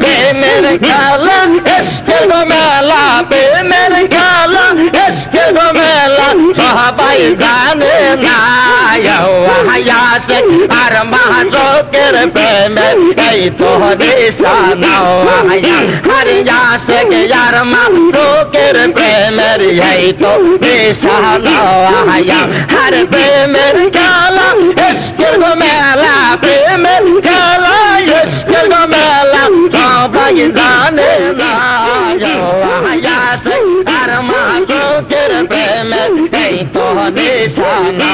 প্রেমের খেলা ইশকের মেলা প্রেমের খেলা ইশকের মেলা সবাই জানে না ইয়াসিক আর মাহজুকের প্রেমের এই তো নিশানা আর ইয়াসিক আর মাহজুকের প্রেমের এই তো নিশানা আর প্রেমের খেলা ইশকের মেলা প্রেমের খেলা ইশকের মেলা সবাই জানে না ইয়াসিক আর মাহজুকের প্রেমের এই তো নিশানা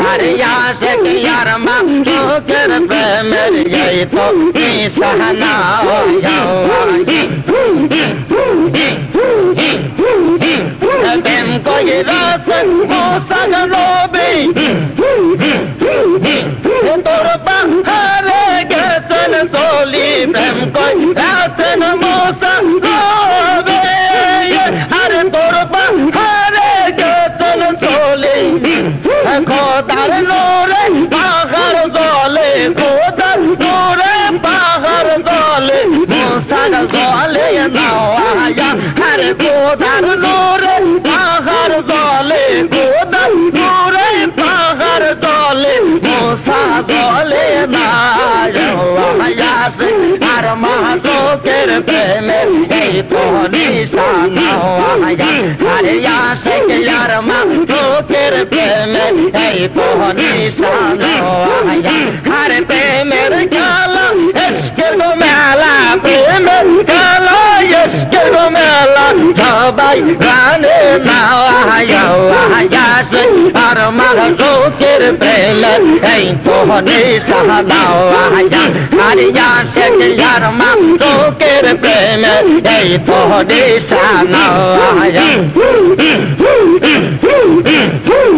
আর ইয়াসিক আর মাহজুকের প্রেমের এই তো নিশানা প্রেম কইরাছেন মুসা নবী তোর পাহাড়ে গেছেন চলি প্রেম কইরাছেন মুসা নবী আরে তোর পাহাড়ে গেছেন চলি খোদার নূরে পাহাড় জলে খোদার নূরে পাহাড় জলে মুসা জলে নাওয়া আরে খোদার নূরে পাহাড় জলে খোদার নূরে পাহাড় জলে মুসা জলে না ইয়াসিক আর মাহজুকের প্রেমের এই তো নিশানা আর ইয়াসিক আর মাহজুকের প্রেমের এই তো নিশানা আর প্রেমের খেলা ইশকের মেলা প্রেমের খেলা ইশকের মেলা সবাই জানে না ইয়াসিক আর মাহজুকের প্রেমের এই তো নিশানা আর ইয়াসিক আর মাহজুকের প্রেমের এই তো নিশানা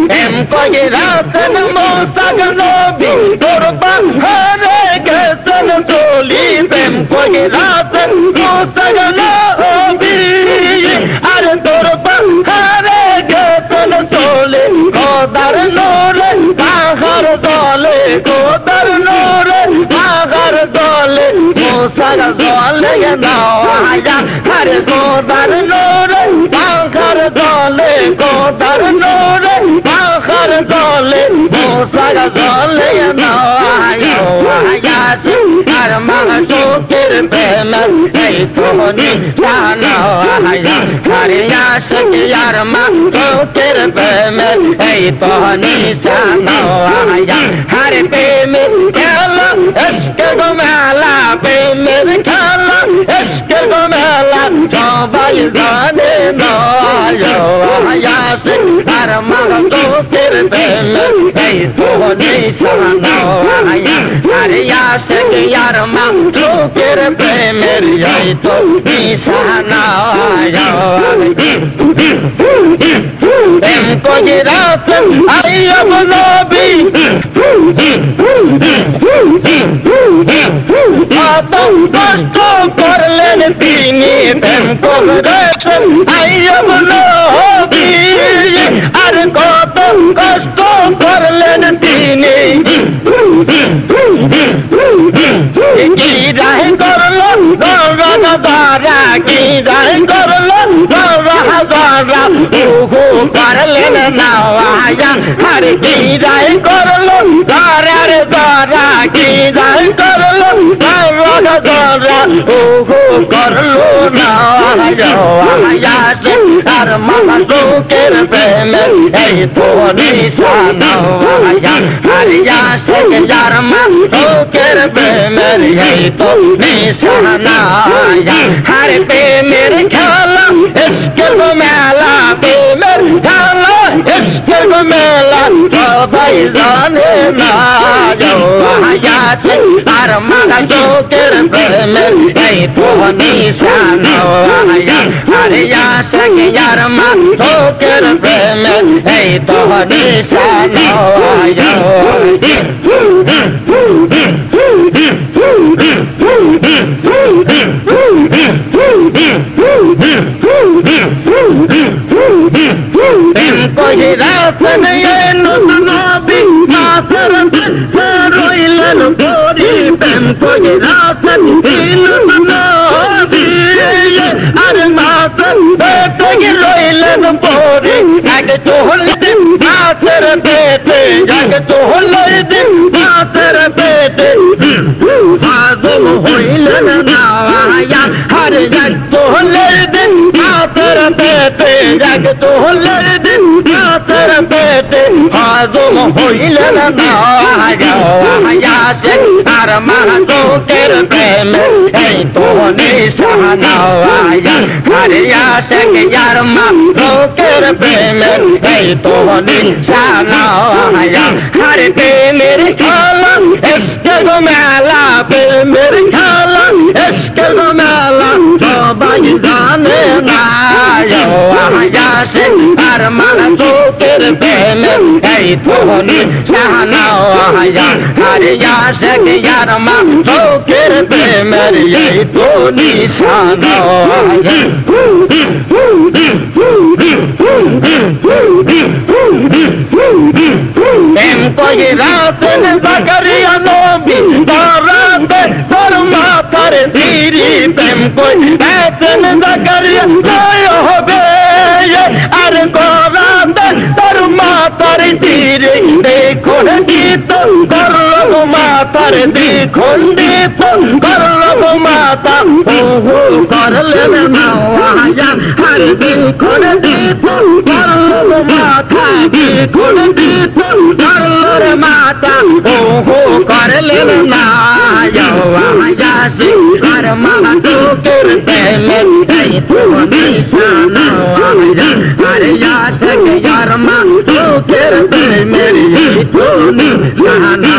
প্রেম কইরাছেন মুসা নবী তোর পাহাড়ে গেছেন চলি প্রেম কইরাছেন মুসা নবী আর তোর পাহাড়ে গেছেন চলি খোদার নূরে পাহাড় জলে খোদার নূরে পাহাড় জলে মুসা জলে নাওয়া আর খোদার নূরে পাহাড় জলে খোদার নূরে পাহাড় জলে মুসা জলে নাওয়া ইয়াসিক আর মাহজুকের প্রেমের এই তো নিশানা আর ইয়াসিক আর মাহজুকের প্রেমের এই তো নিশানা আর প্রেমের খেলা ইশকের মেলা প্রেমের খেলা ইশকের মেলা সবাই জানে না ইয়াসিক আর মাহজুকের প্রেমের এই তো নিশানা আর ইয়াসিক আর মাহজুকের প্রেমের এই তো নিশানা প্রেম কইরাছেন আইয়ুব নবী কত কষ্ট করলেন তিনি প্রেম কইরাছেন আইয়ুব নবী আর কত কষ্ট করলেন তিনি কি রাহ করলো দরা দরা কি রাহ করলো দরা দরা ওহো করলেন নাওয়া আর কি রাহ করলো দরা রে দরা কি রাহ করলো দরা দরা ওহো করলো নাওয়া ইয়াসিক আর মাহজুকের প্রেমের এই তো নিশানা আর ইয়াসিক আর মাহজুকের প্রেমের এই তো নিশানা আর প্রেমের খেলা ইশকের মেলা প্রেমের খেলা ইশকের মেলা সবাই জানে না ইয়াসিক আর মাহজুকের প্রেমের এই তো নিশানা আর ইয়াসিক আর মাহজুকের প্রেমের এই তো নিশানা প্রেম কইরাছেন ইউনুস নবী নাসর রইলেন পরি প্রেম করে রাতেন আর মাথা পেটে রইলেন পরি এক চহলিদিন মাথের পেটে এক চহলিদিন মাথের পেটে হাজম হইলেন না আর এক চহলিদিন মাথের পেটে এক চহলিদিন মাথের পেটে হাজম হইলেন না আর মাহতুকের প্রেম এই তো নিশানা আরে আশিক यार মাহতুকের প্রেম এই তো নিশানা हर पे मेरे खाला इश्क को मेला पे मेरे खाला इश्क को मेला तो भाई जाने ना आशिक यार माहतुकेर प्रेम এই তো নিশানা আরে আশিক यार মাহতুকের প্রেম এই তো নিশানা প্রেম করে রাতেন জাকারিয়া নবী রাতে তোর মাথার ধীরি প্রেম করে রাতেন জাকারিয়া জয় হবে আর কোরআন তোর মাথার ধীরি দেখুন গীত করল মাথার দেখুন গীত করল মাতা ওহো করলেন না আর দেখুন গীত করল মাথা দেখুন গীত করল মাতা ওহো করলেন না আশিক আর মাহতুকের প্রেম এই তো নিশানা আরে আশিক यार মাহতুকের প্রেম এই তো নিশানা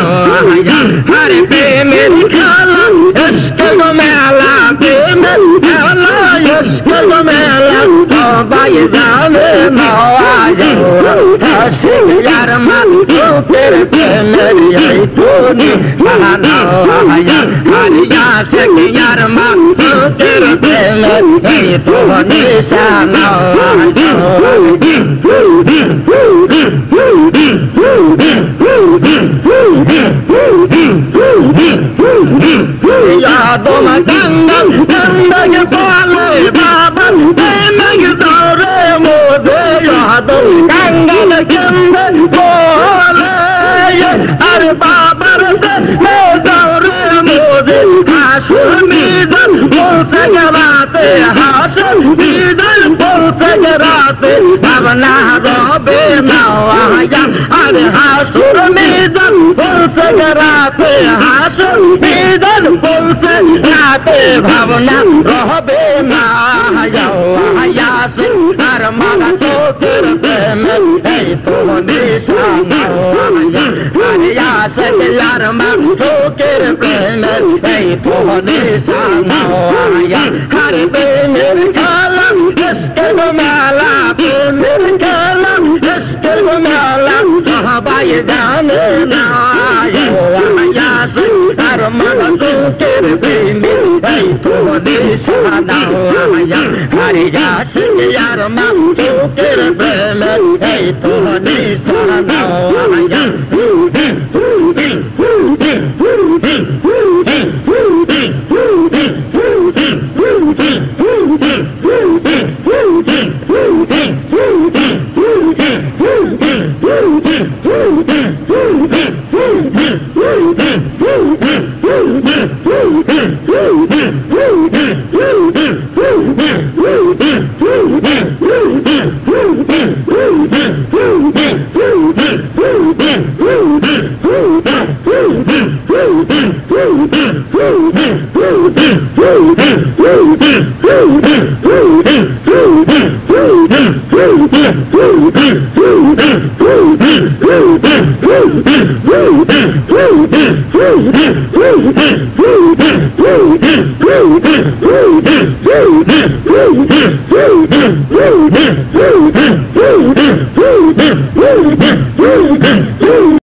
हर पे मेरी खाला इश्क को मेला पे मेरी खाला इश्क को मेला तो भाई जाने ना आशिक यार माहतुकेर प्रेम এই তো নিশানা हर आशिक यार माहतुकेर प्रेम এই তো নিশানা यादों में गंगा गंगा के पाले बाबा प्रेम के दौरे मोदे यादों गंगा में गंगा बोले अरे बाबा से दौरे मोदे हाशुर मीदन बोलते कराते हाशुर मीदन बोलते कराते भावना रोबे नवाया अरे हाशुर मीदन बोलते कराते हाशुर मीदन बोलते कराते भावना रोबे ना आशिक আর মাহতুকের প্রেম এই তো নিশানা আরে আশিক यार মাহতুকের প্রেম এই তো নিশানা हर पे मेरे खाला इश्क को मेला पे मेरे खाला इश्क को मेला भाई जाने ना आशिक यार माहतुकेर प्रेम এই তো নিশানা আরে আশিক यार মাহতুকের প্রেম এই তো নিশানা